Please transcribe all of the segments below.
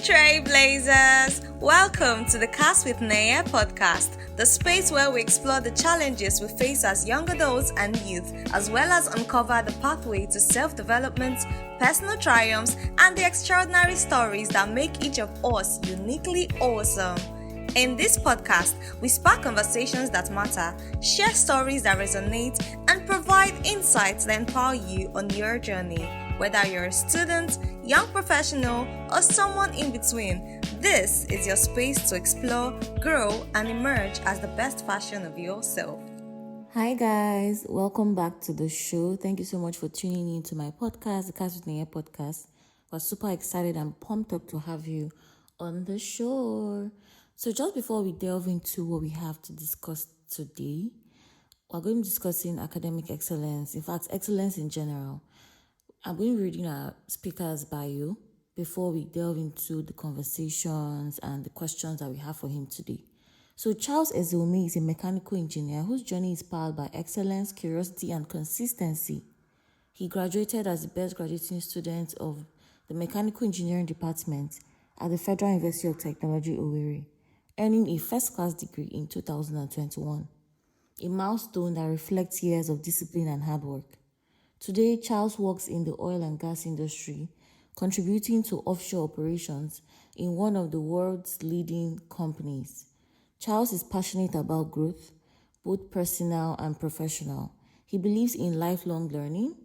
Trailblazers! Welcome to the Cast with Naya podcast, the space where we explore the challenges we face as young adults and youth, as well as uncover the pathway to self-development, personal triumphs, and the extraordinary stories that make each of us uniquely awesome. In this podcast, we spark conversations that matter, share stories that resonate, and provide insights that empower you on your journey. Whether you're a student, young professional, or someone in between, this is your space to explore, grow, and emerge as the best version of yourself. Hi guys, welcome back to the show. Thank you so much for tuning in to my podcast, the Cast with Naya podcast. We're super excited and pumped up to have you on the show. So just before we delve into what we have to discuss today, we're going to be discussing academic excellence. In fact, excellence in general. I'm going to be reading our speaker's bio before we delve into the conversations and the questions that we have for him today. So Charles Ezome is a mechanical engineer whose journey is powered by excellence, curiosity, and consistency. He graduated as the best graduating student of the mechanical engineering department at the Federal University of Technology, Owerri, earning a first-class degree in 2021, a milestone that reflects years of discipline and hard work. Today, Charles works in the oil and gas industry, contributing to offshore operations in one of the world's leading companies. Charles is passionate about growth, both personal and professional. He believes in lifelong learning,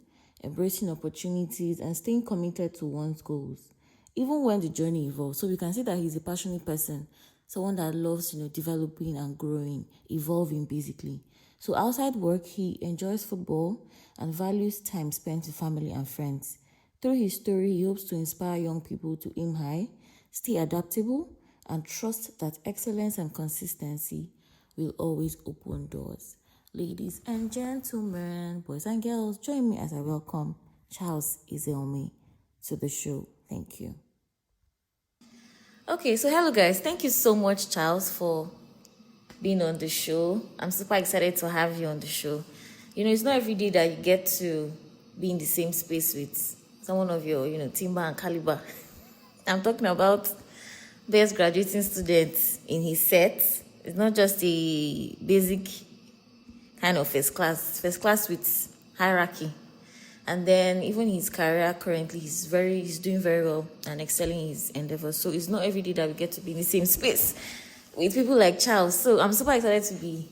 embracing opportunities, and staying committed to one's goals, even when the journey evolves. So we can see that he's a passionate person, someone that loves, developing and growing, evolving basically. So outside work, he enjoys football and values time spent with family and friends. Through his story, he hopes to inspire young people to aim high, stay adaptable, and trust that excellence and consistency will always open doors. Ladies and gentlemen, boys and girls, join me as I welcome Charles Ezome to the show. Thank you. Okay, so hello guys. Thank you so much, Charles, for being on the show. I'm super excited to have you on the show. It's not every day that you get to be in the same space with someone of your, timber and caliber. I'm talking about best graduating students in his set. It's not just a basic kind of first class with hierarchy. And then even his career currently, he's doing very well and excelling in his endeavors. So it's not every day that we get to be in the same space with people like Charles. So I'm super excited to be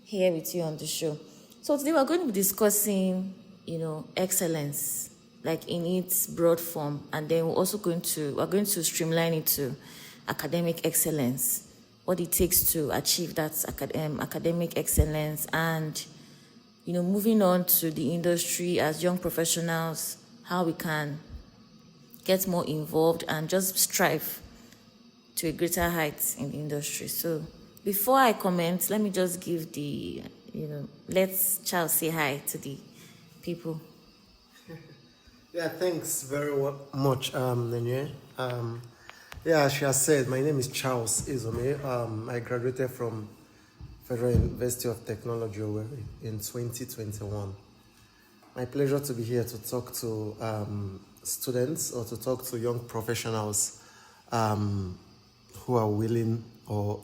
here with you on the show. So today we're going to be discussing, excellence, like in its broad form, and then we're going to streamline it to academic excellence, what it takes to achieve that academic excellence, and moving on to the industry as young professionals, how we can get more involved and just strive to a greater height in the industry. So before I comment, let me just give let's Charles say hi to the people. Yeah, thanks very much, Nenye. As she has said, my name is Charles Ezome. I graduated from Federal University of Technology Owerri in 2021. My pleasure to be here to talk to students or to talk to young professionals who are willing or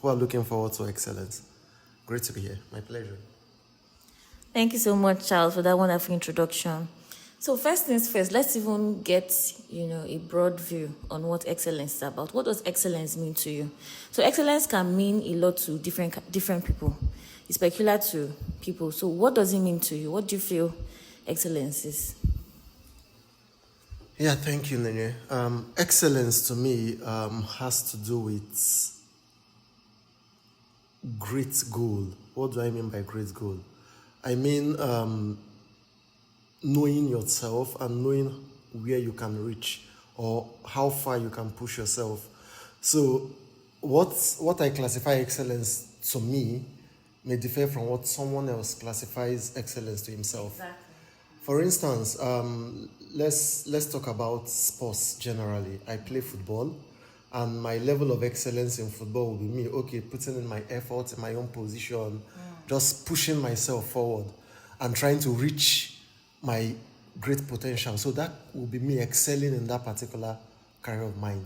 who are looking forward to excellence. Great to be here. My pleasure. Thank you so much, Charles, for that wonderful introduction. So first things first, let's even get, a broad view on what excellence is about. What does excellence mean to you? So excellence can mean a lot to different people. It's peculiar to people. So what does it mean to you? What do you feel excellence is? Yeah, thank you, Nenye. Excellence to me has to do with great goal. What do I mean by great goal? I mean knowing yourself and knowing where you can reach or how far you can push yourself. So what I classify excellence to me may differ from what someone else classifies excellence to himself. Exactly. For instance, let's talk about sports generally. I play football, and my level of excellence in football will be me, putting in my effort in my own position, just pushing myself forward and trying to reach my great potential. So that will be me excelling in that particular career of mine.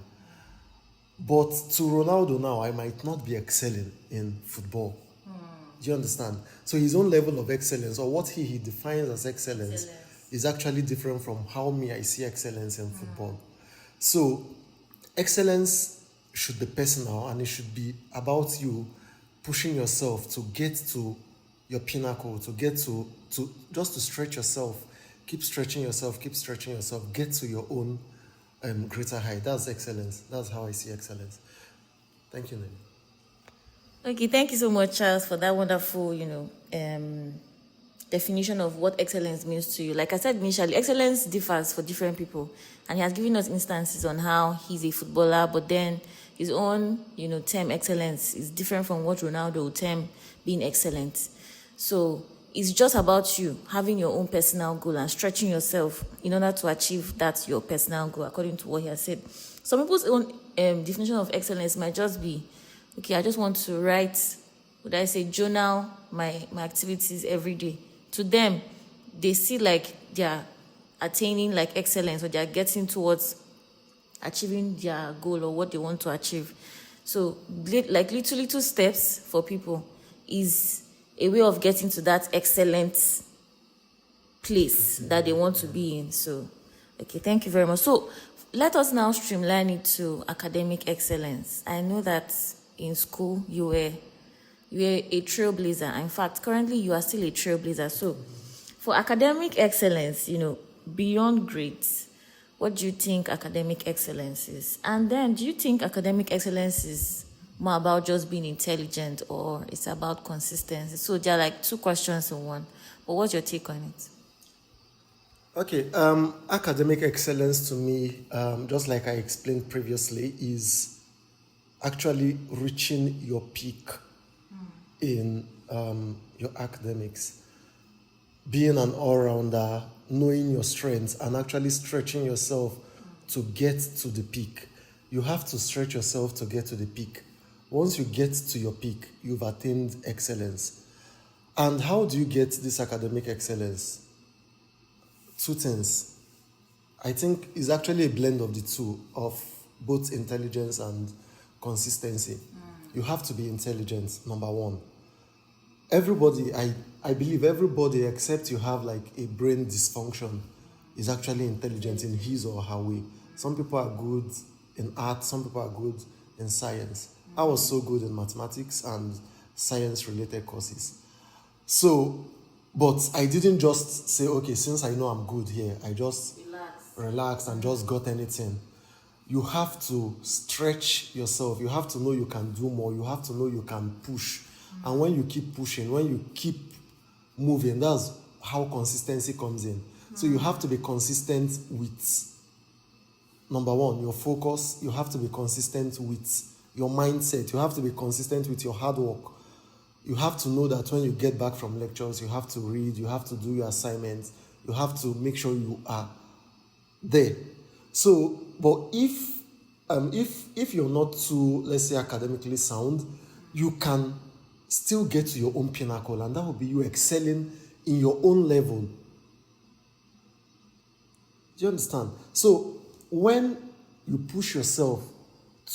But to Ronaldo now, I might not be excelling in football. Do you understand? So his own level of excellence, or what he defines as excellence, is actually different from how me I see excellence in football. So excellence should be personal, and it should be about you pushing yourself to get to your pinnacle, to get to just to stretch yourself, keep stretching yourself, get to your own greater height. That's excellence. That's how I see excellence. Thank you, Nene. Okay, thank you so much, Charles, for that wonderful, definition of what excellence means to you. Like I said initially, excellence differs for different people, and he has given us instances on how he's a footballer, but then his own, term excellence is different from what Ronaldo would term being excellent. So it's just about you having your own personal goal and stretching yourself in order to achieve that your personal goal, according to what he has said. Some people's own definition of excellence might just be, okay, I just want to write, journal my activities every day. To them, they see like they're attaining like excellence, or they're getting towards achieving their goal or what they want to achieve. So like little steps for people is a way of getting to that excellent place that they want to be in. So, okay, thank you very much. So let us now streamline it to academic excellence. I know that in school you were a trailblazer. In fact, currently you are still a trailblazer. So for academic excellence, beyond grades, what do you think academic excellence is? And then do you think academic excellence is more about just being intelligent, or it's about consistency? So there are like two questions in one. But what's your take on it? Okay, academic excellence to me, just like I explained previously, is actually reaching your peak in your academics, being an all-rounder, knowing your strengths, and actually stretching yourself to get to the peak. You have to stretch yourself to get to the peak. Once you get to your peak, you've attained excellence. And how do you get this academic excellence? Two things. I think it's actually a blend of the two, of both intelligence and consistency. You have to be intelligent, number one. Everybody, I believe everybody except you have like a brain dysfunction is actually intelligent in his or her way. Some people are good in art, some people are good in science. I was so good in mathematics and science-related courses. So, but I didn't just say, okay, since I know I'm good here, I just relax and just got anything. You have to stretch yourself. You have to know you can do more. You have to know you can push. And when you keep pushing, when you keep moving, that's how consistency comes in. So you have to be consistent with, number one, your focus. You have to be consistent with your mindset. You have to be consistent with your hard work. You have to know that when you get back from lectures, you have to read, you have to do your assignments, you have to make sure you are there. So, but if you're not too, let's say, academically sound, you can still get to your own pinnacle, and that will be you excelling in your own level. Do you understand? So when you push yourself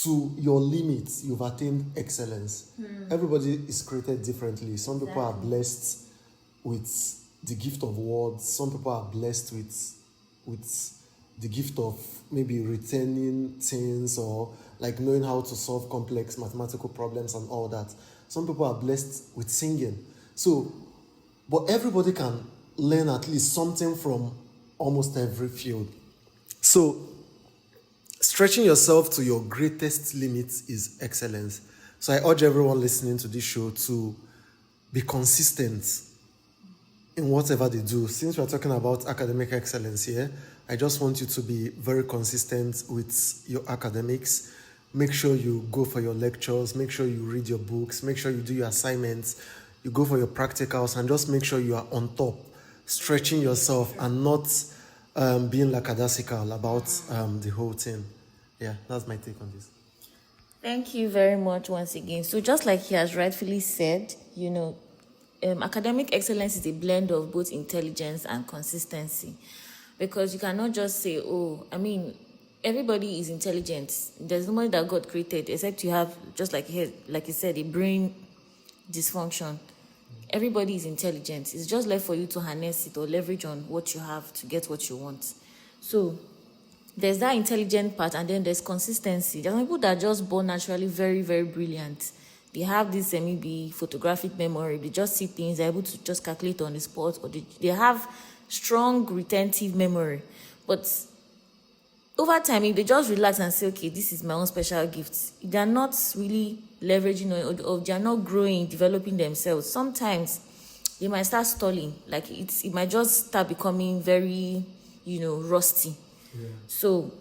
to your limits, you've attained excellence. Everybody is created differently. Some people are blessed with the gift of words. Some people are blessed with the gift of maybe retaining things, or like knowing how to solve complex mathematical problems and all that. Some people are blessed with singing. So, but everybody can learn at least something from almost every field. So, stretching yourself to your greatest limits is excellence. So I urge everyone listening to this show to be consistent in whatever they do. Since we're talking about academic excellence here, I just want you to be very consistent with your academics. Make sure you go for your lectures, make sure you read your books, make sure you do your assignments, you go for your practicals, and just make sure you are on top, stretching yourself and not being lackadaisical about the whole thing. Yeah, that's my take on this. Thank you very much once again. So just like he has rightfully said, academic excellence is a blend of both intelligence and consistency, because you cannot just say, everybody is intelligent. There's nobody that God created except you have, just like you said, a brain dysfunction. Everybody is intelligent. It's just left for you to harness it or leverage on what you have to get what you want. So there's that intelligent part, and then there's consistency. There are people that are just born naturally very, very brilliant. They have this maybe photographic memory. They just see things, they're able to just calculate on the spot, or they have strong retentive memory. But over time, if they just relax and say, okay, this is my own special gift, they're not really leveraging or they're not growing, developing themselves. Sometimes they might start stalling. Like it might just start becoming very, rusty. Yeah. So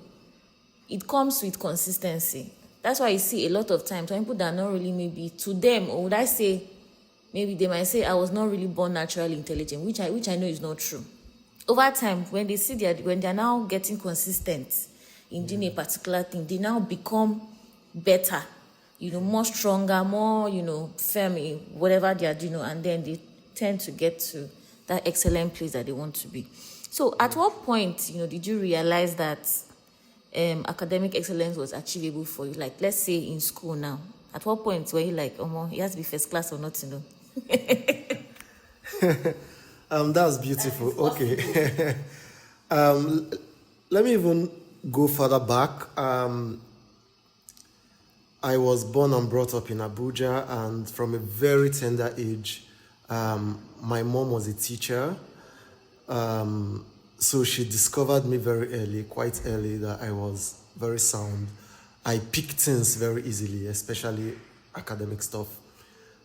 it comes with consistency. That's why you see a lot of times when people that are not really maybe to them, or would I say, maybe they might say, I was not really born naturally intelligent, which I know is not true. Over time, when they see when they're now getting consistent in doing a particular thing, they now become better, more stronger, more, firm in whatever they are doing, and then they tend to get to that excellent place that they want to be. So at what point, did you realize that academic excellence was achievable for you? Like, let's say in school now, at what point were you like, it has to be first class or not, That's beautiful. Okay. Let me even go further back. I was born and brought up in Abuja, and from a very tender age, my mom was a teacher. So she discovered me very early, quite early, that I was very sound. I picked things very easily, especially academic stuff.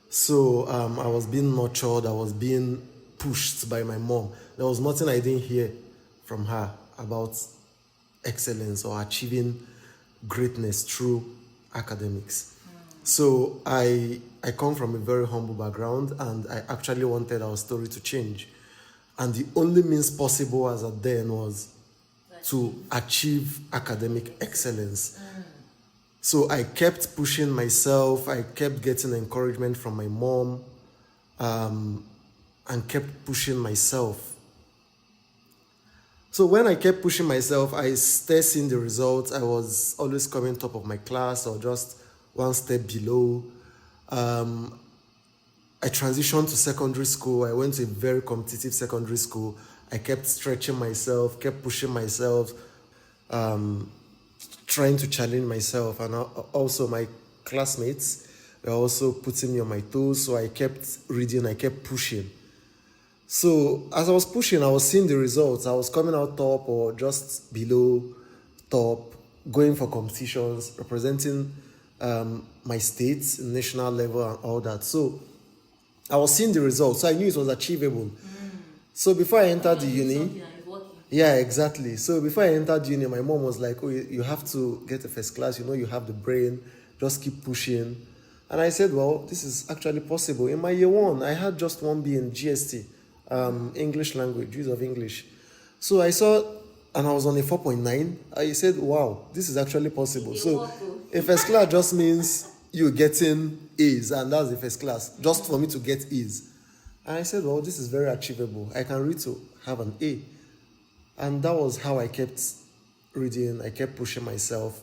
So I was being nurtured, I was being pushed by my mom. There was nothing I didn't hear from her about excellence or achieving greatness through academics. So I come from a very humble background, and I actually wanted our story to change. And the only means possible as at then was to achieve academic excellence. So I kept pushing myself, I kept getting encouragement from my mom, and kept pushing myself. So when I kept pushing myself, I started seeing the results. I was always coming top of my class or just one step below. I transitioned to secondary school. I went to a very competitive secondary school. I kept stretching myself, kept pushing myself, trying to challenge myself. And also my classmates were also putting me on my toes. So I kept reading, I kept pushing. So as I was pushing, I was seeing the results. I was coming out top or just below top, going for competitions, representing my state, national level and all that. So I was seeing the results, so I knew it was achievable. So before I entered the uni, yeah, exactly. So before I entered uni, my mom was like, oh, you have to get a first class, you have the brain, just keep pushing. And I said, well, this is actually possible. In my year one, I had just 1B in GST, English language, use of English. So I saw, and I was on a 4.9. I said, wow, this is actually possible. So a first class just means you getting A's, and that's the first class, just for me to get A's. And I said, well, this is very achievable. I can read to have an A. And that was how I kept reading, I kept pushing myself,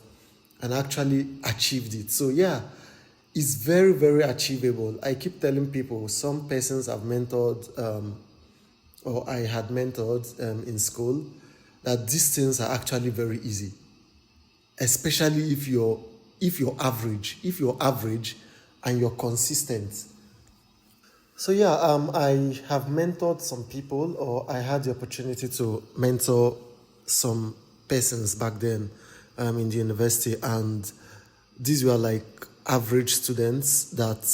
and actually achieved it. So yeah, it's very, very achievable. I keep telling people, some persons I've mentored, or I had mentored in school, that these things are actually very easy, especially if you're average and you're consistent. So yeah, I have mentored some people, or I had the opportunity to mentor some persons back then in the university, and these were like average students that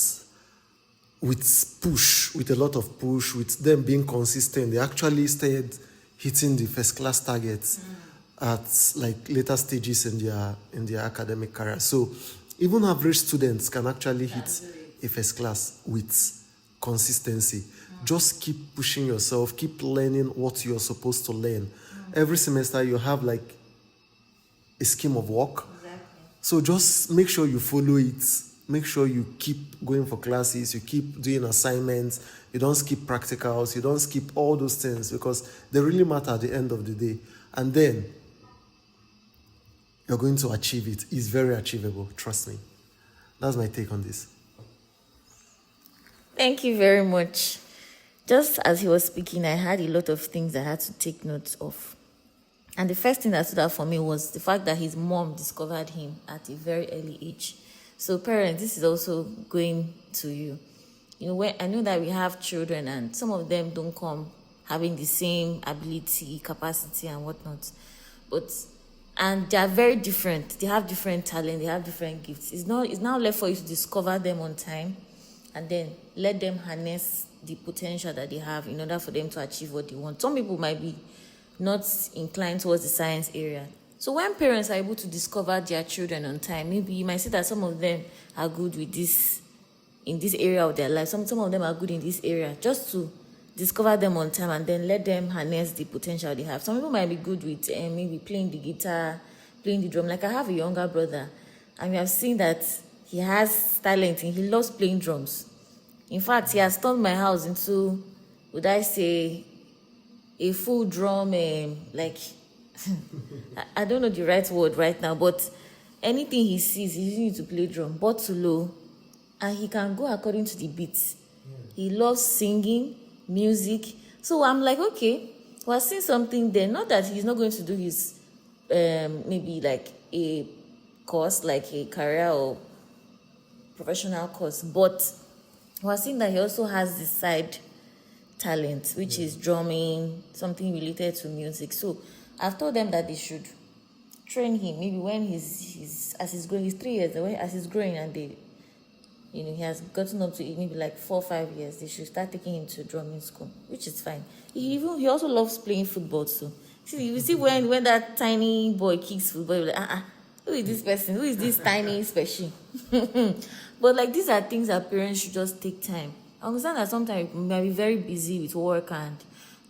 with a lot of push, with them being consistent, they actually started hitting the first class targets at like later stages in their academic career. So even average students can actually hit a first class with consistency. Just keep pushing yourself, keep learning what you're supposed to learn. Every semester you have like a scheme of work. Exactly. So just make sure you follow it. Make sure you keep going for classes, you keep doing assignments, you don't skip practicals, you don't skip all those things, because they really matter at the end of the day. And then you're going to achieve it. It's very achievable, trust me. That's my take on this. Thank you very much. Just as he was speaking, I had a lot of things I had to take notes of. And the first thing that stood out for me was the fact that his mom discovered him at a very early age. So parents, this is also going to you. When I know that we have children and some of them don't come having the same ability, capacity and whatnot. And they are very different. They have different talent, they have different gifts. It's now left for you to discover them on time and then let them harness the potential that they have in order for them to achieve what they want. Some people might be not inclined towards the science area. So when parents are able to discover their children on time, maybe you might see that some of them are good with this in this area of their life. Some of them are good in this area. Just to discover them on time and then let them harness the potential they have. Some people might be good with maybe playing the guitar, playing the drum. Like I have a younger brother, and we have seen that he has talent and he loves playing drums. In fact, he has turned my house into, would I say, a full drum, like, I don't know the right word right now, but anything he sees, he's using it to play drum, but to low, and he can go according to the beats. He loves singing, music. So I'm like, okay, we're seeing something there. Not that he's not going to do his, maybe like a course, like a career or professional course, but we're seeing that he also has this side talent, which is drumming, something related to music. So I've told them that they should train him. Maybe when he's as he's growing, he's 3 years away, as he's growing and they, he has gotten up to maybe like 4 or 5 years, they should start taking him to drumming school, which is fine. He also loves playing football too. You see when that tiny boy kicks football, you're like, who is this person? Who is this tiny special? But like these are things that parents should just take time. I understand that sometimes we might be very busy with work and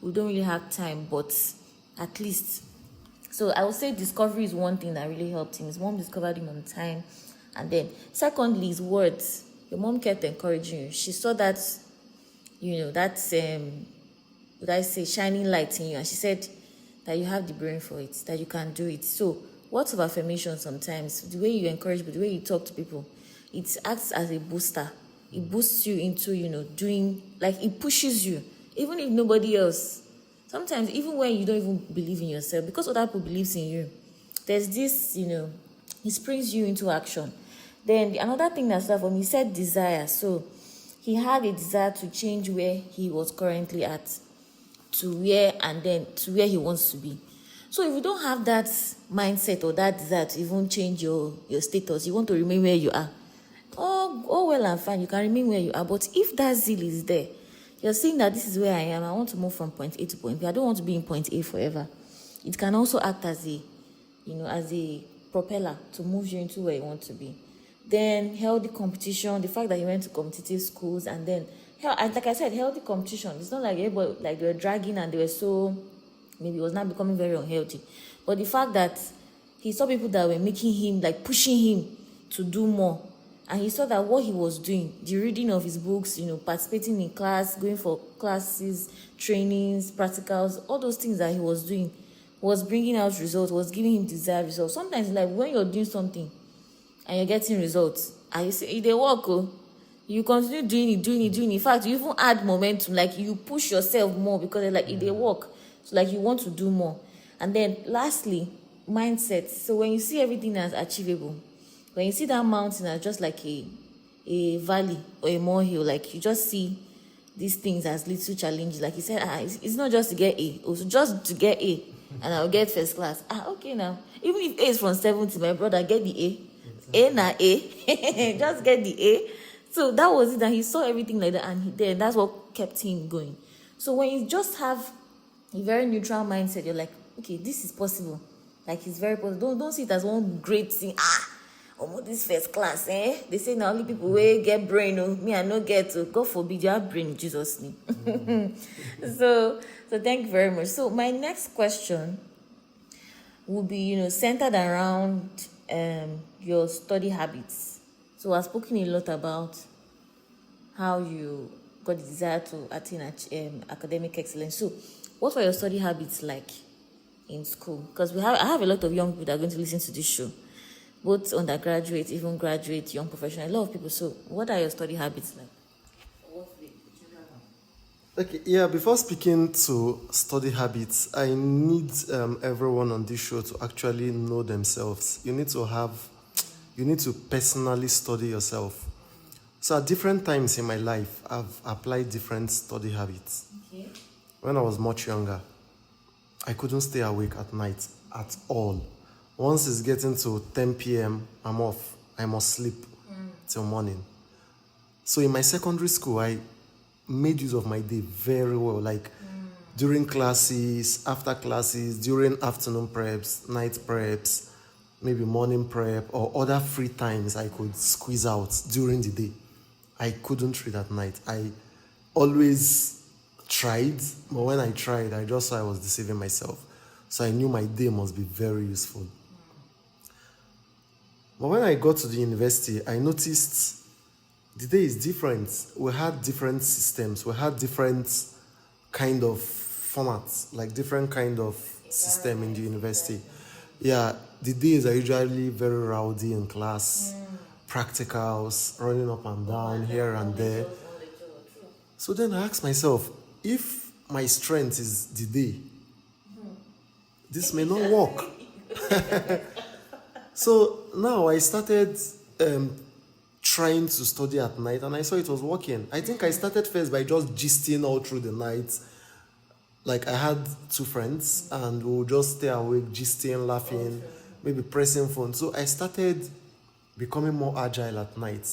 we don't really have time, but at least. So I would say discovery is one thing that really helped him. His mom discovered him on time. And then secondly, his words. Your mom kept encouraging you. She saw that, would I say, shining light in you. And she said that you have the brain for it, that you can do it. So words of affirmation sometimes, the way you encourage people, the way you talk to people, it acts as a booster. It boosts you into, doing, like it pushes you, even if nobody else. Sometimes, even when you don't even believe in yourself, because other people believe in you, there's this, it springs you into action. Then another thing that's for me, he said desire. So he had a desire to change where he was currently at to where he wants to be. So if you don't have that mindset or that desire to even change your status, you want to remain where you are, oh well and fine, you can remain where you are. But if that zeal is there, you're saying that this is where I am, I want to move from point A to point B, I don't want to be in point A forever. It can also act as a propeller to move you into where you want to be. Then healthy competition, the fact that he went to competitive schools, and then like I said, healthy competition. It's not like everybody, like they were dragging and they were so, maybe it was not becoming very unhealthy. But the fact that he saw people that were making him, like pushing him to do more. And he saw that what he was doing, the reading of his books, participating in class, going for classes, trainings, practicals, all those things that he was doing was bringing out results, was giving him desired results. Sometimes, like when you're doing something and you're getting results, and you say, they work, you continue doing it. In fact, you even add momentum, like you push yourself more because like they work. So like you want to do more. And then lastly, mindset. So when you see everything as achievable, when you see that mountain as just like a valley or a molehill, like you just see these things as little challenges. Like he said, it's not just to get A, also just to get A, and I'll get first class. Okay now. Even if A is from 70, my brother, get the A. A na A. Just get the A. So that was it, that he saw everything like that, and that's what kept him going. So when you just have a very neutral mindset, you're like, okay, this is possible. Like it's very possible. Don't see it as one great thing. This first class, They say now only people will get brain, me I no get to. God forbid you have brain in Jesus' name. So thank you very much. So my next question will be, centered around your study habits. So I've spoken a lot about how you got the desire to attain academic excellence. So what were your study habits like in school? Because I have a lot of young people that are going to listen to this show, both undergraduate, even graduate, young professional, a lot of people. So what are your study habits like? Okay, yeah, before speaking to study habits, I need everyone on this show to actually know themselves. You need to personally study yourself. So at different times in my life, I've applied different study habits. Okay. When I was much younger, I couldn't stay awake at night at all. Once it's getting to 10 p.m., I'm off. I must sleep till morning. So in my secondary school, I made use of my day very well, like during classes, after classes, during afternoon preps, night preps, maybe morning prep, or other free times I could squeeze out during the day. I couldn't read at night. I always tried, but when I tried, I just saw I was deceiving myself. So I knew my day must be very useful. But when I got to the university, I noticed the day is different. We had different systems. We had different kind of formats, like different kind of system in the university. Yeah, the days are usually very rowdy in class, practicals, running up and down, here and there. So then I asked myself, if my strength is the day, this may not work. So now I started trying to study at night, and I saw it was working. I think I started first by just gisting all through the night. Like I had two friends, and we would just stay awake, gisting, laughing, maybe pressing phone. So I started becoming more agile at night.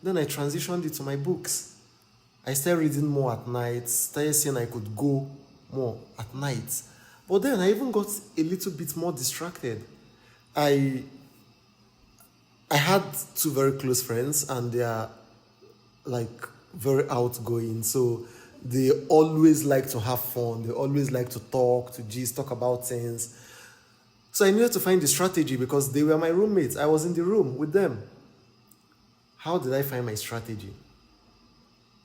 Then I transitioned it to my books. I started reading more at night, started seeing I could go more at night. But then I even got a little bit more distracted. I had two very close friends, and they are like very outgoing. So they always like to have fun. They always like to talk, talk about things. So I needed to find the strategy because they were my roommates. I was in the room with them. How did I find my strategy?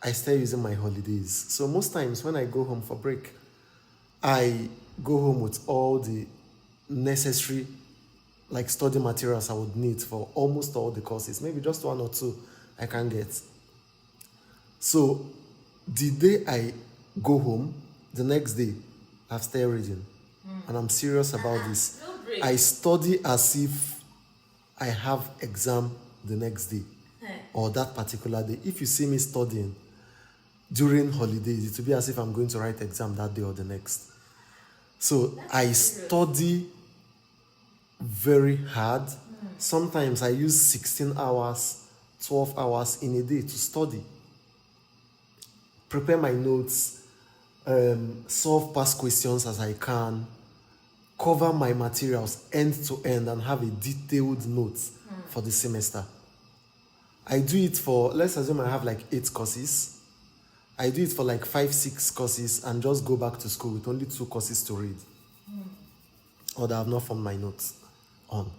I started using my holidays. So most times when I go home for break, I go home with all the necessary like study materials I would need for almost all the courses. Maybe just one or two I can get. So the day I go home, the next day, I've started reading. And I'm serious about this. I study as if I have exam the next day or that particular day. If you see me studying during holidays, it will be as if I'm going to write exam that day or the next. So I study very hard. Sometimes I use 16 hours, 12 hours in a day to study. Prepare my notes, solve past questions as I can, cover my materials end to end, and have a detailed note for the semester. I do it for, let's assume I have like 8 courses. I do it for like 5-6 courses and just go back to school with only 2 courses to read. Or that I have not formed my notes on.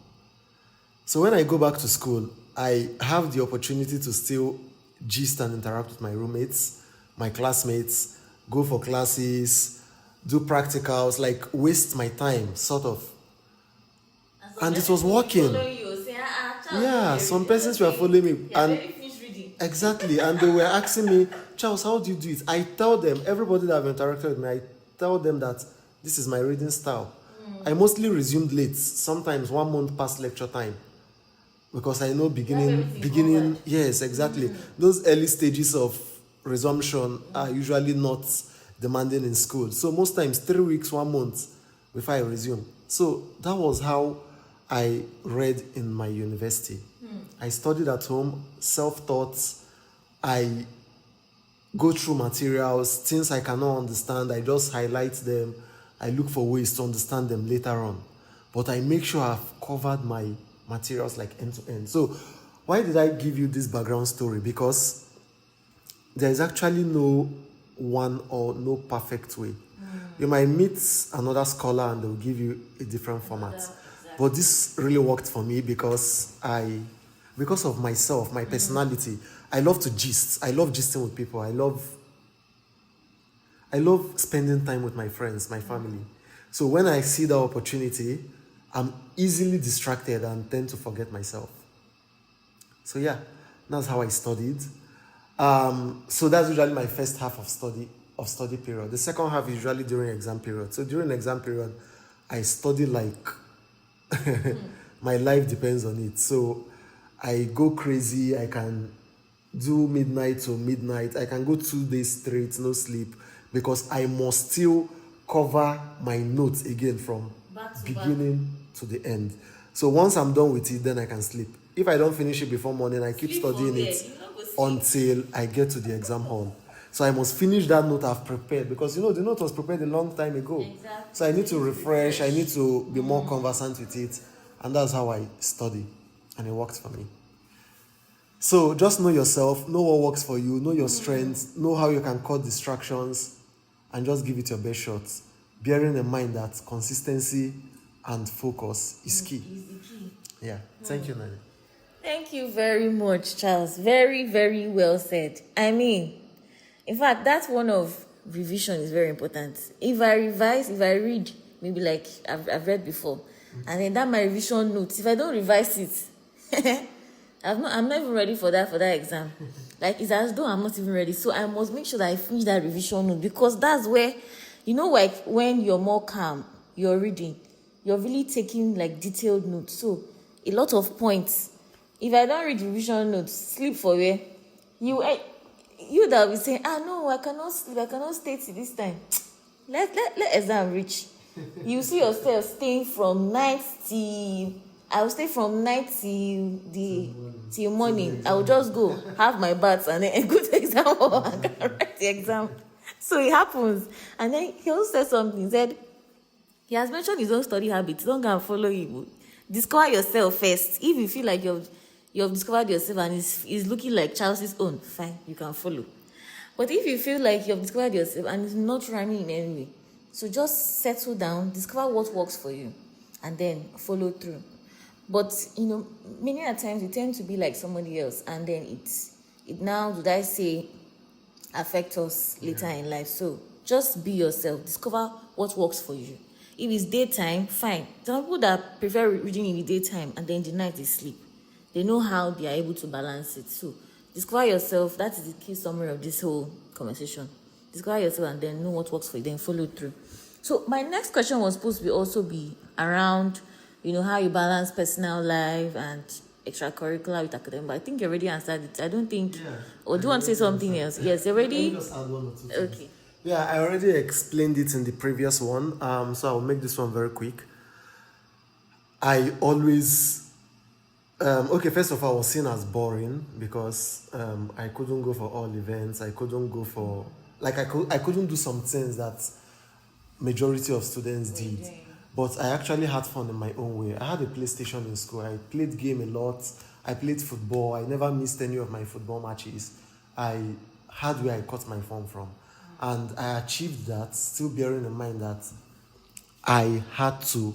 So when I go back to school, I have the opportunity to still gist and interact with my roommates, my classmates, go for classes, do practicals, like waste my time, sort of. And it was working. Yeah, some persons were following me. And exactly, and they were asking me, Charles, how do you do it? I tell them, everybody that have interacted with me, I tell them that this is my reading style. I mostly resumed late, sometimes 1 month past lecture time. Because I know beginning, yes, exactly. Those early stages of resumption are usually not demanding in school. So most times 3 weeks, 1 month before I resume. So that was how I read in my university. I studied at home, self-taught. I go through materials, things I cannot understand, I just highlight them. I look for ways to understand them later on. But I make sure I've covered my materials like end to end. So why did I give you this background story? Because there is actually no one or no perfect way. You might meet another scholar and they'll give you a different format. Exactly. But this really worked for me because of myself, my personality. I love to gist. I love gisting with people. I love spending time with my friends, my family. So when I see the opportunity, I'm easily distracted and tend to forget myself. So yeah, that's how I studied. So that's usually my first half of study period. The second half is usually during exam period. So during exam period, I study like my life depends on it. So I go crazy. I can do midnight to midnight. I can go 2 days straight, no sleep, because I must still cover my notes again from beginning to the end. So once I'm done with it, then I can sleep. If I don't finish it before morning, I keep studying it until I get to the exam hall. So I must finish that note I've prepared, because the note was prepared a long time ago. Exactly. So I need to refresh, I need to be more conversant with it, and that's how I study, and it works for me. So just know yourself, know what works for you, know your strengths, know how you can cut distractions, and just give it your best shot, bearing in mind that consistency and focus is key. Yeah, thank you, Nani. Thank you very much, Charles. Very, very well said. I mean, in fact, that's one of revision is very important. If I revise, if I read, maybe like I've read before, and then that my revision notes, if I don't revise it, I'm not even ready for that exam. Like, it's as though I'm not even ready. So I must make sure that I finish that revision note, because that's where, like when you're more calm, you're reading, you're really taking like detailed notes. So a lot of points. If I don't read revision notes, sleep for where you that will be saying, no, I cannot sleep, I cannot stay till this time. Let exam reach. You see yourself staying from night till I will stay from night till morning. I will just go have my bath and then go to exam hall and write the exam. So it happens. And then he also said something. He said he has mentioned his own study habits. Don't go and follow him. Discover yourself first. If you feel like you've discovered yourself and it's looking like Charles's own, fine, you can follow. But if you feel like you've discovered yourself and it's not rhyming in any way, so just settle down, discover what works for you, and then follow through. But many a times we tend to be like somebody else, and then it now, did I say, affect us later in life. So just be yourself, discover what works for you. If it's daytime, fine. Some people that prefer reading in the daytime and then the night they sleep, they know how they are able to balance it. So discover yourself. That is the key summary of this whole conversation. Discover yourself and then know what works for you, then follow through. So my next question was supposed to also be around, how you balance personal life and extracurricular with academic. But I think you already answered it. I don't think. Yeah, or do you want to say something else? Yes, already. Just add one or two things. Okay. Yeah, I already explained it in the previous one. So I'll make this one very quick. I always, first of all, I was seen as boring because I couldn't go for all events. I couldn't go for, I couldn't do some things that majority of students did. But I actually had fun in my own way. I had a PlayStation in school. I played game a lot. I played football. I never missed any of my football matches. I had where I got my form from. And I achieved that, still bearing in mind that I had to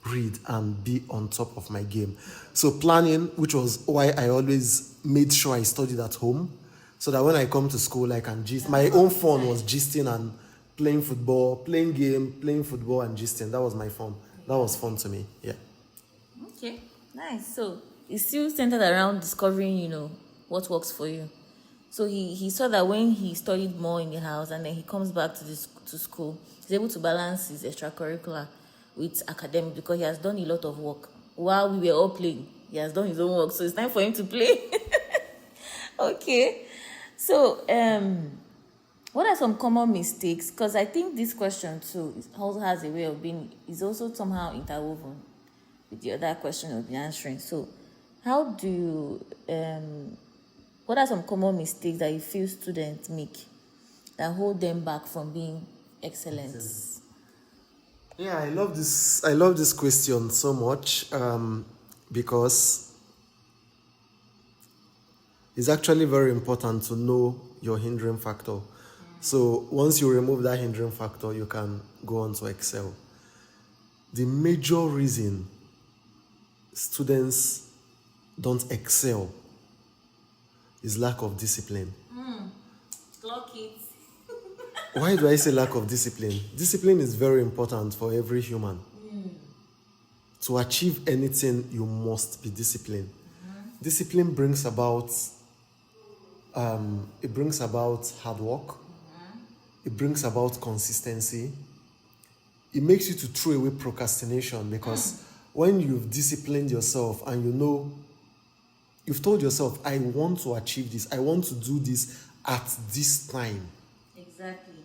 read and be on top of my game. So planning, which was why I always made sure I studied at home, so that when I come to school, I can gist. My own fun was gisting and playing football, playing game, playing football and gisting. That was my fun. That was fun to me, yeah. Okay, nice. So it's still centered around discovering, what works for you. So he saw that when he studied more in the house and then he comes back to school, he's able to balance his extracurricular with academic, because he has done a lot of work. While we were all playing, he has done his own work. So it's time for him to play. Okay. So what are some common mistakes? Because I think this question too also has a way of being, is also somehow interwoven with the other question of the answering. So how do you what are some common mistakes that you feel students make that hold them back from being excellent? Yeah, I love this question so much because it's actually very important to know your hindering factor. So once you remove that hindering factor, you can go on to excel. The major reason students don't excel is lack of discipline. Clock it. Why do I say lack of discipline? Discipline is very important for every human. To achieve anything, you must be disciplined. Discipline brings about hard work. It brings about consistency. It makes you to throw away procrastination, because when you've disciplined yourself and you know, you've told yourself, I want to achieve this, I want to do this at this time. Exactly.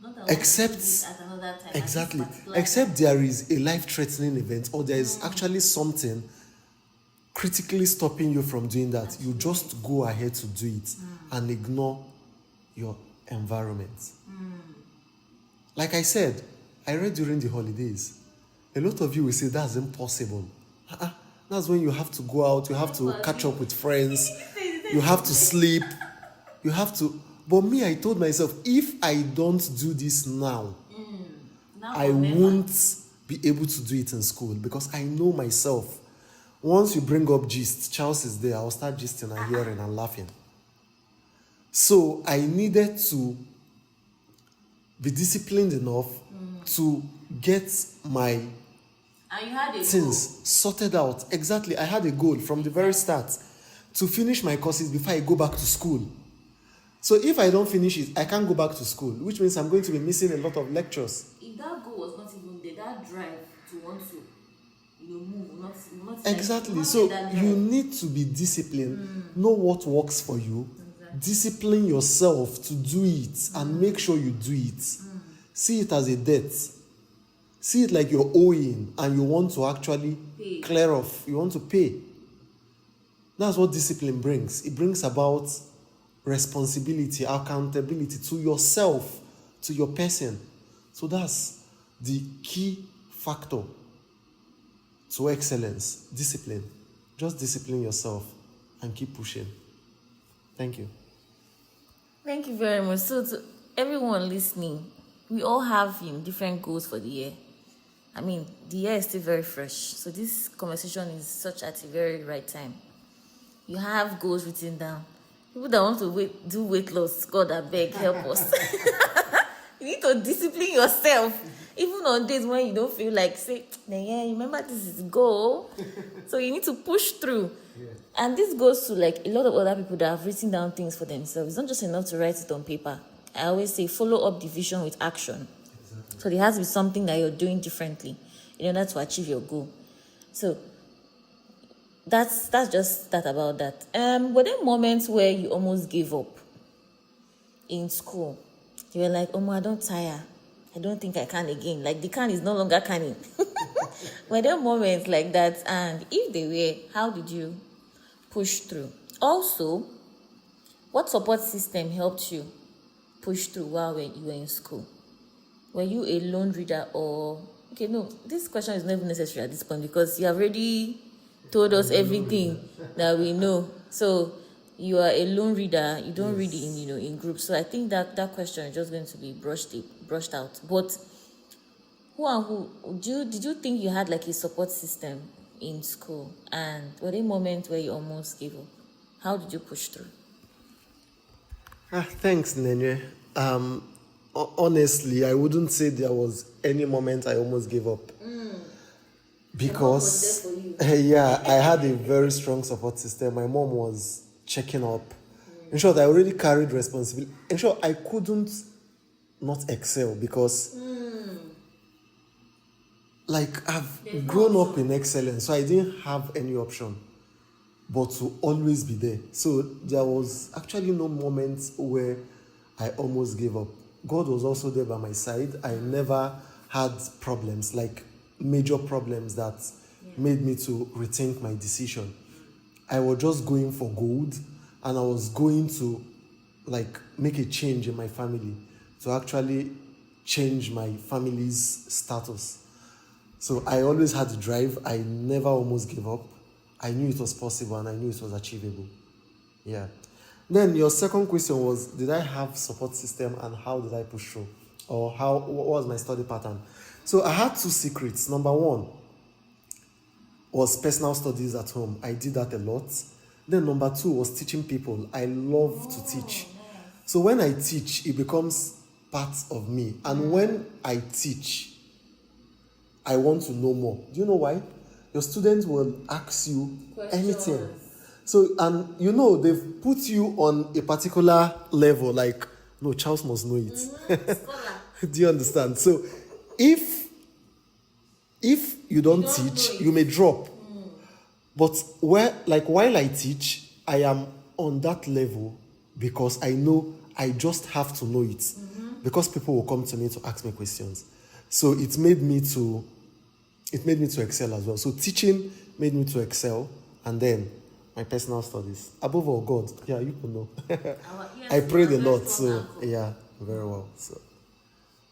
Not Except, at another time. exactly, except there is a life-threatening event, or there is actually something critically stopping you from doing that. You just go ahead to do it and ignore your environment. Like I said, I read during the holidays. A lot of you will say that's impossible. That's when you have to go out, you have to catch up with friends, you have to sleep, you have to. But me, I told myself, if I don't do this now I won't be able to do it in school, because I know myself. Once you bring up gist, Charles is there, I'll start gisting and hearing and laughing. So I needed to be disciplined enough to get my and you had a things sorted out. Exactly, I had a goal from the very start to finish my courses before I go back to school. So if I don't finish it, I can't go back to school, which means I'm going to be missing a lot of lectures. If that goal was not even there, that drive to want to, move, not Exactly. Like, So you need to be disciplined. Know what works for you. Exactly. Discipline yourself to do it and make sure you do it. See it as a debt. See it like you're owing and you want to actually clear off. You want to pay. That's what discipline brings. It brings about responsibility, accountability to yourself, to your person. So that's the key factor to excellence. Discipline. Just discipline yourself and keep pushing. Thank you. Thank you very much. So to everyone listening, we all have different goals for the year. I mean, the year is still very fresh. So this conversation is such at a very right time. You have goals written down. People that want to do weight loss, God, I beg, help us. You need to discipline yourself. Even on days when you don't feel like, say, yeah, remember this is goal. So you need to push through. Yeah. And this goes to like a lot of other people that have written down things for themselves. It's not just enough to write it on paper. I always say follow up the vision with action. Exactly. So there has to be something that you're doing differently in order to achieve your goal. So that's just that about that. Were there moments where you almost gave up in school? You were like, oh, I don't tire. I don't think I can again. Like the can is no longer canning. Were there moments like that? And if they were, how did you push through? Also, what support system helped you push through while you were in school? Were you a lone reader or... Okay, no, this question is not even necessary at this point because you have already told us everything that we know. So you are a lone reader. You don't read in groups. So I think that question is just going to be brushed out. But did you think you had like a support system in school? And were there moments where you almost gave up? How did you push through? Thanks, Nenye. Honestly, I wouldn't say there was any moment I almost gave up. Because, yeah, I had a very strong support system. My mom was checking up. In short, I already carried responsibility. In short, I couldn't not excel because, I've grown up in excellence, so I didn't have any option but to always be there. So there was actually no moment where I almost gave up. God was also there by my side. I never had problems, like major problems that made me to rethink my decision. I was just going for gold, and I was going to make a change in my family to actually change my family's status. So I always had the drive. I never almost gave up. I knew it was possible and I knew it was achievable. Yeah. Then your second question was, did I have support system and how did I push through? Or what was my study pattern? So I had two secrets. Number one was personal studies at home. I did that a lot. Then number two was teaching people. I love to teach. So when I teach, it becomes part of me. And when I teach, I want to know more. Do you know why? Your students will ask you anything. So, and they've put you on a particular level, like, no, Charles must know it. Do you understand? So, if you don't teach, you may drop. But while I teach, I am on that level because I know I just have to know it. Because people will come to me to ask me questions. So it made me to excel as well. So teaching made me to excel, and then my personal studies. Above all, God. Yeah, you can know. I prayed a lot, so yeah, very well. So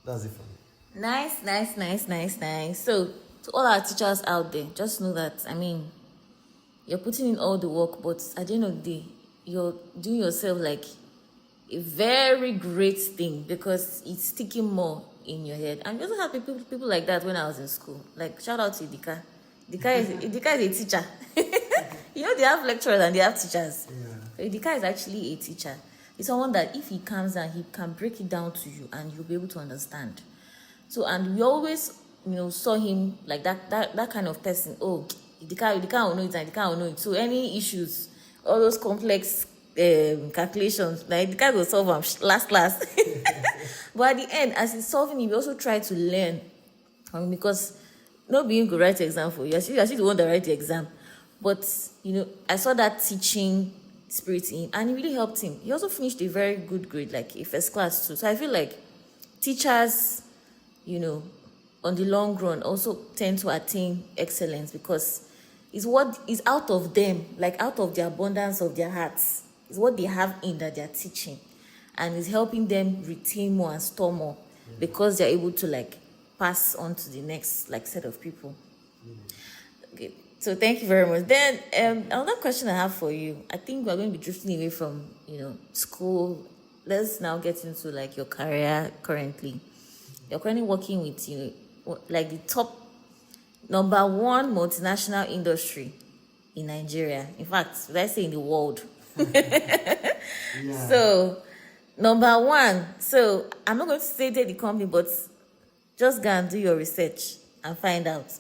that's it for me. Nice. So to all our teachers out there, just know that, you're putting in all the work, but at the end of the day, you're doing yourself like a very great thing because it's sticking more in your head. And we also have people like that when I was in school. Like, shout out to Idika. Idika is a teacher. They have lecturers and they have teachers. Yeah. So Idika is actually a teacher. He's someone that if he comes down, he can break it down to you and you'll be able to understand. So, and we always, saw him like that kind of person. Oh, Idika will know it and Idika will know it. So any issues, all those complex calculations, like Idika will solve them last. But at the end, as he's solving it, we also try to learn. Because not being good write the exam for you. You're actually the one that write the exam. But, I saw that teaching spirit in him, and it really helped him. He also finished a very good grade, like a first class too. So I feel like teachers, on the long run also tend to attain excellence because it's what is out of them, like out of the abundance of their hearts. It's what they have in that they're teaching. And it's helping them retain more and store more because they're able to pass on to the next set of people. Okay. So thank you very much. Then another question I have for you. I think we're going to be drifting away from, school. Let's now get into your career currently. You're currently working with, the top number one multinational industry in Nigeria. In fact, let's say in the world. So, number one. So I'm not going to say the company, but just go and do your research and find out.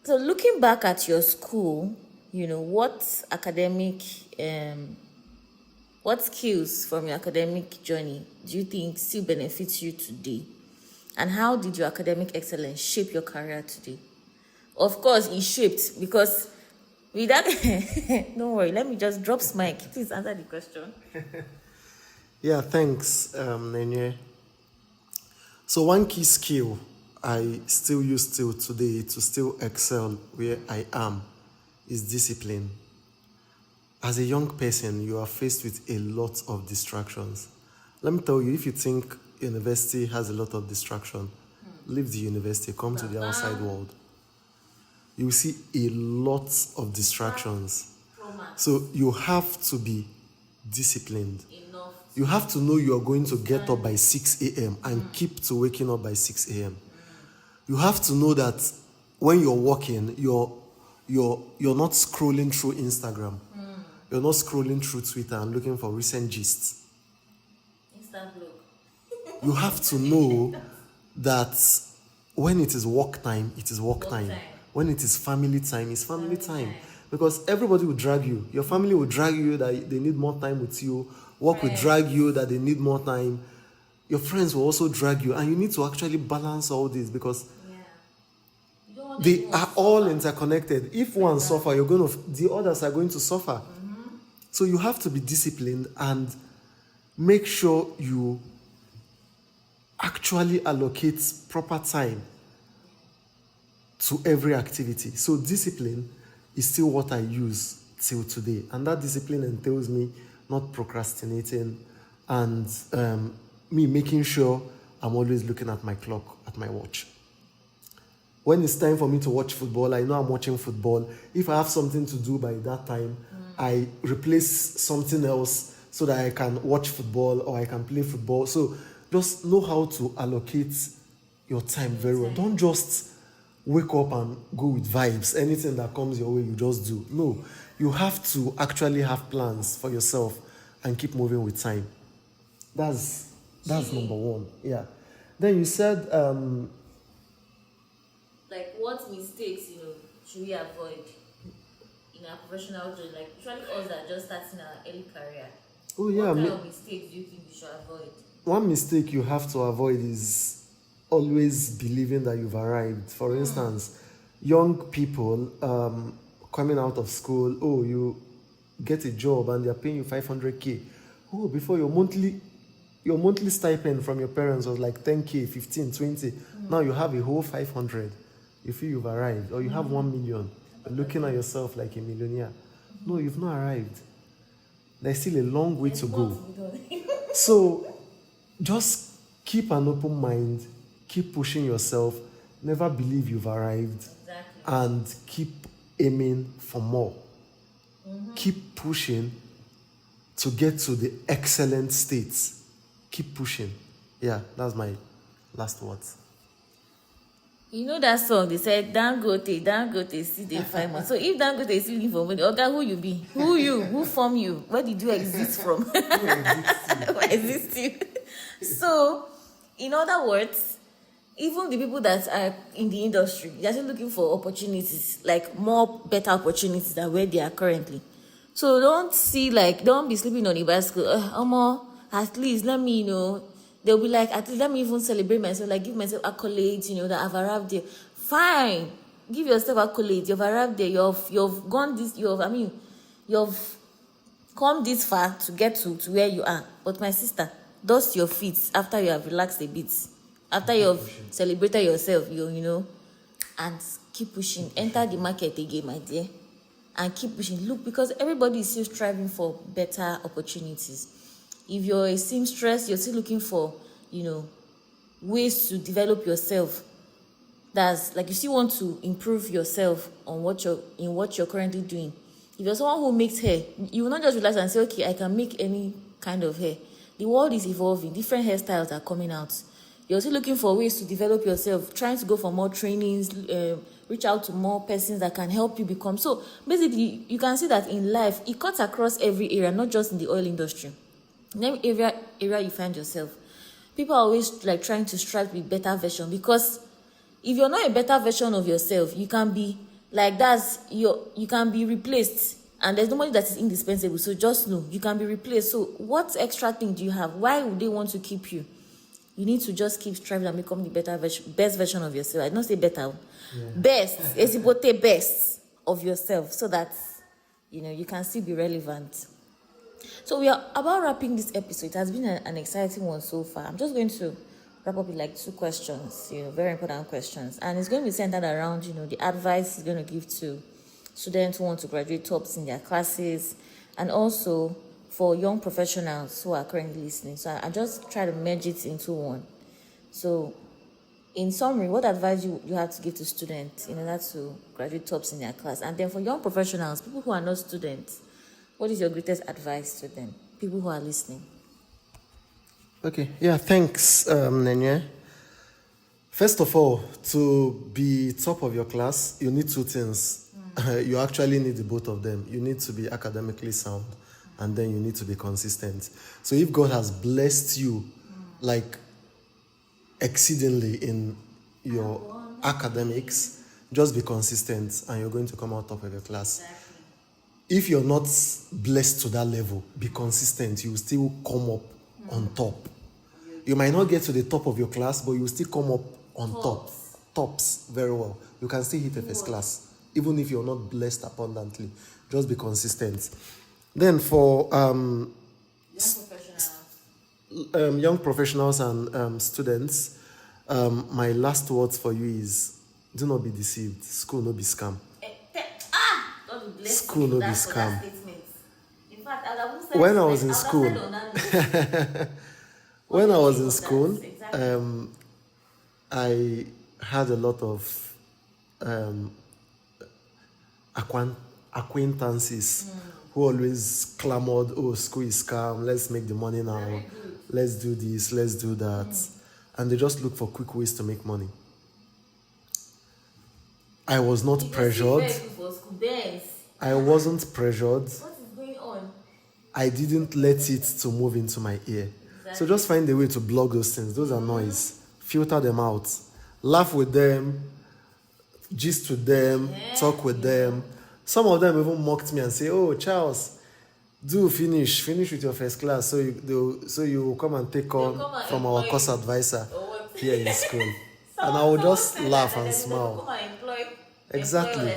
So looking back at your school, what academic, what skills from your academic journey do you think still benefits you today? And how did your academic excellence shape your career today? Of course, it shaped because with that, don't worry, let me just drop mic. Please answer the question. Yeah, thanks, Nenye. So one key skill I still use till today to still excel where I am is discipline. As a young person, you are faced with a lot of distractions. Let me tell you, if you think university has a lot of distraction, leave the university, come to the outside world. You will see a lot of distractions. So you have to be disciplined. You have to know you are going to get up by 6 a.m. and keep to waking up by 6 a.m. You have to know that when you're walking, you're not scrolling through Instagram. You're not scrolling through Twitter and looking for recent gists. You have to know that when it is work time, it is work time. When it is family time, it's family time. Because everybody will drag you. Your family will drag you that they need more time with you. Work will drag you that they need more time. Your friends will also drag you. And you need to actually balance all this because they are all interconnected. If one suffer, the others are going to suffer. So you have to be disciplined and make sure you actually allocate proper time to every activity. So discipline is still what I use till today. And that discipline entails me not procrastinating and me making sure I'm always looking at my clock, at my watch. When it's time for me to watch football, I know I'm watching football. If I have something to do by that time, I replace something else so that I can watch football or I can play football. So just know how to allocate your time very well. Don't just wake up and go with vibes. Anything that comes your way, you just do. No, you have to actually have plans for yourself and keep moving with time. That's number one. Yeah. Then you said like what mistakes should we avoid in our professional journey, like usually us that just starting our early career? oh yeah, What kind of mistakes do you think we should avoid? one mistake you have to avoid is always believing that you've arrived. For instance, young people coming out of school, oh, you get a job and they're paying you 500k. Oh, before your monthly stipend from your parents was like 10k, 15, 20. Now you have a whole 500. You feel you've arrived, or you have 1 million. You're looking at yourself like a millionaire. No, you've not arrived. There's still a long way to go. So just keep an open mind, keep pushing yourself, never believe you've arrived, Exactly. and keep aiming for more. Keep pushing to get to the excellent states. Keep pushing. Yeah, that's my last words. You know that song, they said, Dangote, see the 5 months. So if Dangote is looking for money, okay, who you be? Who you? Who form you? Where did you exist from? Where exist you? So, in other words, even the people that are in the industry, they're still looking for opportunities, like more better opportunities than where they are currently. So don't be sleeping on the bicycle. At least let me, they'll be like, at least let me even celebrate myself, like give myself accolades, that I've arrived there. Fine. Give yourself accolades. You've arrived there. You've gone this, you've come this far to get to where you are. But my sister, dust your feet after you have relaxed a bit. After you've celebrated yourself, and keep pushing. Enter the market again, my dear. And keep pushing. Look, because everybody is still striving for better opportunities. If you're a seamstress, you're still looking for, ways to develop yourself. That's like you still want to improve yourself on what you're currently doing. If you're someone who makes hair, you will not just relax and say, okay, I can make any kind of hair. The world is evolving. Different hairstyles are coming out. You're still looking for ways to develop yourself, trying to go for more trainings, reach out to more persons that can help you become. So basically, you can see that in life, it cuts across every area, not just in the oil industry. In every area you find yourself, people are always like trying to strive with better version, because if you're not a better version of yourself, you can be like you can be replaced, and there's nobody that is indispensable. So just know you can be replaced. So what extra thing do you have? Why would they want to keep you? You need to just keep striving and become the best version of yourself. I don't say better, best, esibote best of yourself, so that you can still be relevant. So we are about wrapping this episode. It has been an exciting one so far. I'm just going to wrap up with like 2 questions, very important questions. And it's going to be centered around, the advice he's going to give to students who want to graduate tops in their classes, and also for young professionals who are currently listening. So I just try to merge it into one. So in summary, what advice you have to give to students in order to graduate tops in their class? And then for young professionals, people who are not students, what is your greatest advice to them, people who are listening? Okay, yeah, thanks, Nenye. First of all, to be top of your class, you need 2 things. You actually need the both of them. You need to be academically sound, and then you need to be consistent. So if God has blessed you, like exceedingly in your academics, just be consistent, and you're going to come out top of your class. Exactly. If you're not blessed to that level, be consistent. You will still come up on top. You might not get to the top of your class, but you will still come up on top. Tops, very well. You can still hit a first class, even if you're not blessed abundantly. Just be consistent. Then for young professionals and students, my last words for you is, do not be deceived. School no be scam. School no be scam. In fact, When I was in school, when I was in school, I had a lot of acquaintances who always clamored, oh, school is scam, let's make the money now, let's do this, let's do that. And they just look for quick ways to make money. I was not pressured. I wasn't pressured. What is going on? I didn't let it to move into my ear. So just find a way to block those things. Those are noise. Filter them out. Laugh with them, gist with them, talk with them. Some of them even mocked me and say, "Oh, Charles, do finish with your first class, so you will come and take on from our course advisor here in school." And I will just laugh and smile. Exactly.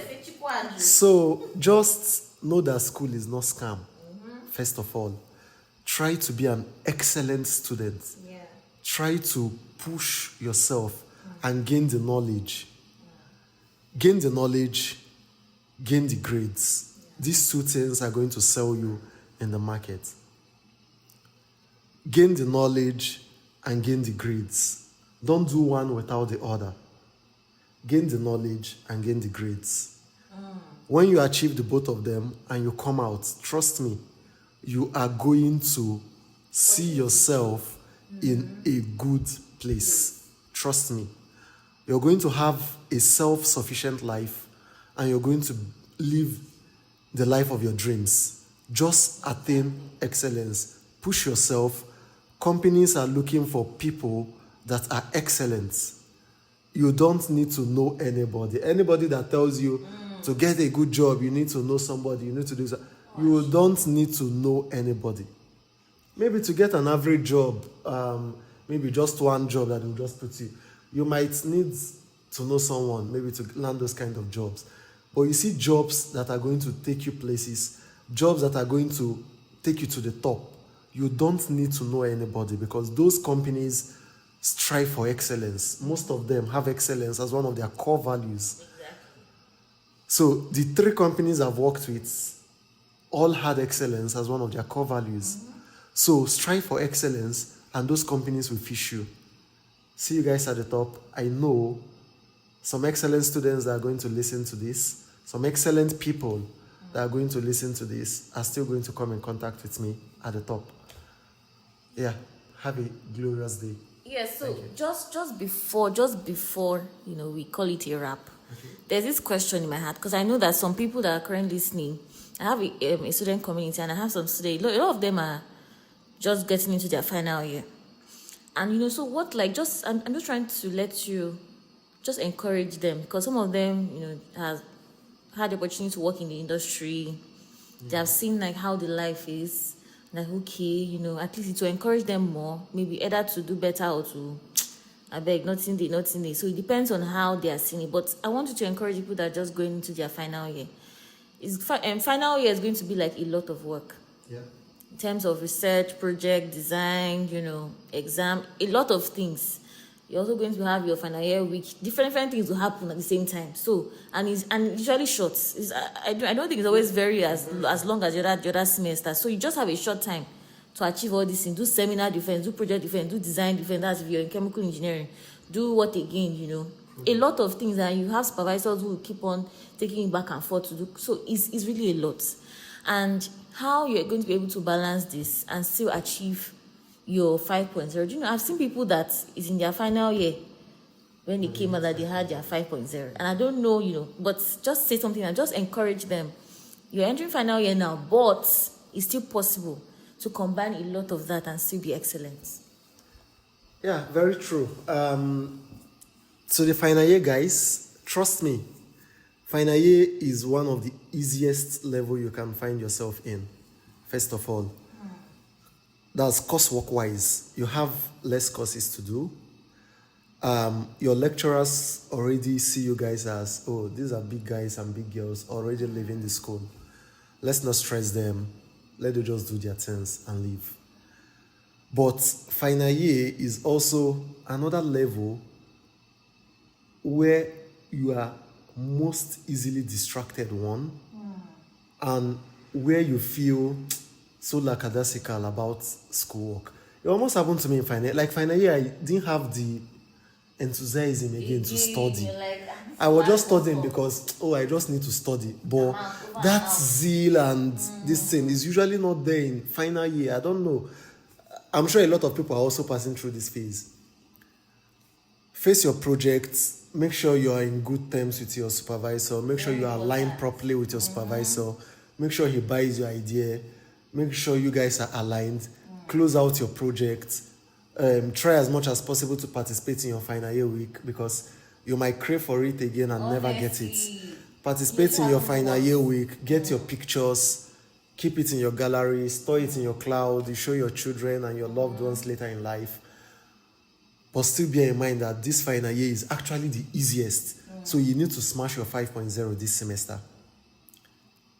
So just know that school is not scam. First of all, try to be an excellent student. Try to push yourself and gain the knowledge. Gain the knowledge, gain the grades. These two things are going to sell you in the market. Gain the knowledge and gain the grades. Don't do one without the other. Gain the knowledge and gain the grades. When you achieve the both of them and you come out, trust me, you are going to see yourself in a good place. Trust me. You're going to have a self-sufficient life and you're going to live the life of your dreams. Just attain excellence. Push yourself. Companies are looking for people that are excellent. You don't need to know anybody. Anybody that tells you to get a good job, you need to know somebody, you need to do that. You don't need to know anybody. Maybe to get an average job, maybe just one job that will just put you, you might need to know someone, maybe to land those kind of jobs. But you see jobs that are going to take you places, jobs that are going to take you to the top. You don't need to know anybody because those companies strive for excellence. Most of them have excellence as one of their core values. So the three companies I've worked with all had excellence as one of their core values. So strive for excellence and those companies will fish you. See you guys at the top. I know some excellent students that are going to listen to this, some excellent people that are going to listen to this are still going to come in contact with me at the top. Yeah, have a glorious day. Yeah, so just before, we call it a wrap. There's this question in my heart because I know that some people that are currently listening, I have a student community and I have some students, a lot of them are just getting into their final year. And, so what, I'm just trying to let you just encourage them because some of them, have had the opportunity to work in the industry. They have seen, how the life is. Okay, at least to encourage them more, maybe either to do better or to, I beg, not in the. So it depends on how they are seeing it. But I want you to encourage people that are just going into their final year. Final year is going to be a lot of work. Yeah. In terms of research, project, design, exam, a lot of things. You're also going to have your final year week. Different things will happen at the same time. So, and it's usually short. I don't think it's always very as long as your other semester. So you just have a short time to achieve all these things. Do seminar defense, do project defense, do design defense. That's if you're in chemical engineering. Do what again, A lot of things, and you have supervisors who will keep on taking you back and forth to do. So it's really a lot. And how you're going to be able to balance this and still achieve your 5.0. I've seen people that is in their final year when they came out that they had their 5.0. And I don't know, but just say something and just encourage them. You're entering final year now, but it's still possible to combine a lot of that and still be excellent. Yeah, very true. So the final year, guys, trust me, final year is one of the easiest level you can find yourself in, first of all. That's coursework-wise. You have less courses to do. Your lecturers already see you guys as, these are big guys and big girls already leaving the school. Let's not stress them. Let them just do their things and leave. But final year is also another level where you are most easily distracted one and where you feel so lackadaisical about schoolwork. It almost happened to me in final. Final year, I didn't have the enthusiasm again to study. I was just studying because, I just need to study. But that zeal and this thing is usually not there in final year. I don't know. I'm sure a lot of people are also passing through this phase. Face your projects. Make sure you are in good terms with your supervisor. Make sure you are aligned properly with your supervisor. Make sure he buys your idea. Make sure you guys are aligned. Close out your project. Try as much as possible to participate in your final year week, because you might crave for it again and never get it. Participate in your final year week. Get your pictures. Keep it in your gallery. Store it in your cloud. You show your children and your loved ones later in life. But still bear in mind that this final year is actually the easiest. So you need to smash your 5.0 this semester,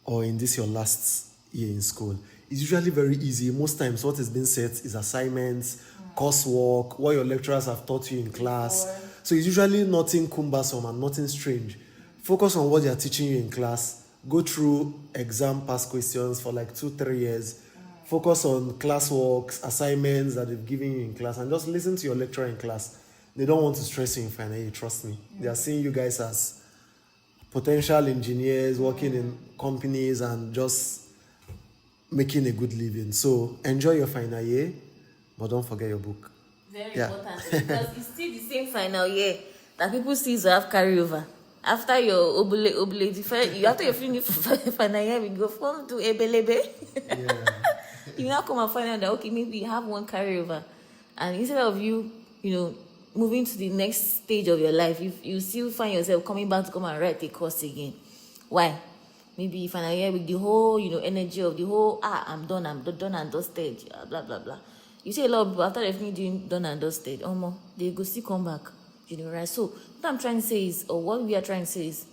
or in this your last year in school. It's usually very easy. Most times what is being set is assignments, coursework, what your lecturers have taught you in class. So it's usually nothing cumbersome and nothing strange. Focus on what they are teaching you in class. Go through exam past questions for like 2-3 years. Focus on classworks, assignments that they've given you in class, and just listen to your lecturer in class. They don't want to stress you in final year, trust me. They are seeing you guys as potential engineers working in companies and just making a good living. So enjoy your final year, but don't forget your book. Very important, because it's still the same final year that people still have carryover. After your obule, after you finish final year, we go from to ebelebe. Yeah. You now come and find out that, okay, maybe you have one carryover, and instead of you moving to the next stage of your life, you still find yourself coming back to come and write a course again. Why? Maybe final year with the whole energy of the whole I'm done and dusted, blah blah blah. You see a lot of people after they finish doing done and dusted, they go still come back, right? So what I'm trying to say is, or what we are trying to say is,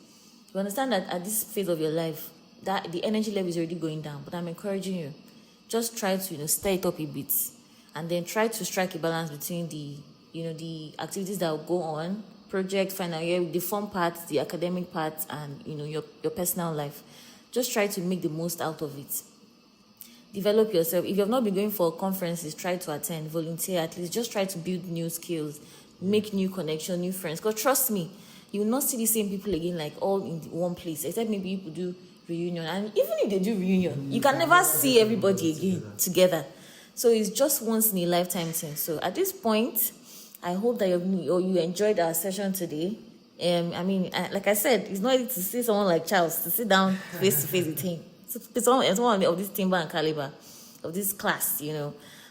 you understand that at this phase of your life, that the energy level is already going down. But I'm encouraging you, just try to stir it up a bit, and then try to strike a balance between the activities that will go on, project, final year, the fun parts, the academic parts, and your personal life. Just try to make the most out of it. Develop yourself. If you have not been going for conferences, try to attend, volunteer at least. Just try to build new skills, make new connections, new friends. Because trust me, you will not see the same people again, like all in one place, except maybe you do reunion. And even if they do reunion, you can never see everybody again together. So it's just once in a lifetime thing. So at this point, I hope that you enjoyed our session today. Like I said, it's not easy to see someone like Charles to sit down face to face with him. It's one of this timber and caliber of this class,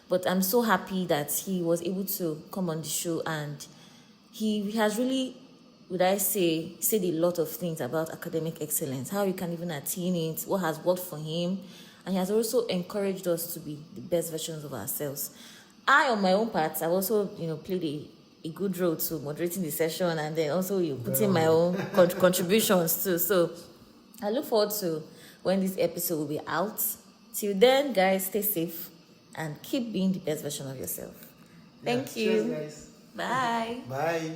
But I'm so happy that he was able to come on the show, and he has really, said a lot of things about academic excellence, how you can even attain it, what has worked for him, and he has also encouraged us to be the best versions of ourselves. I, on my own part, I've also, played a good role to moderating the session, and then also putting my own contributions too. So I look forward to when this episode will be out. Till then, guys, stay safe and keep being the best version of yourself. Thank you. Cheers, guys. Bye. Bye.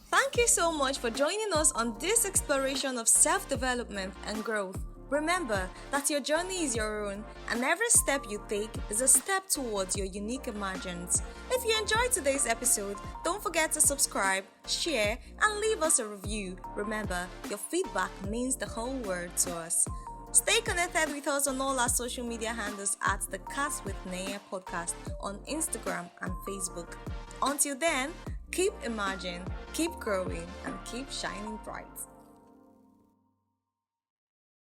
Thank you so much for joining us on this exploration of self-development and growth. Remember that your journey is your own, and every step you take is a step towards your unique emergence. If you enjoyed today's episode, don't forget to subscribe, share, and leave us a review. Remember, your feedback means the whole world to us. Stay connected with us on all our social media handles at the Cast with Naya podcast on Instagram and Facebook. Until then, keep emerging, keep growing, and keep shining bright.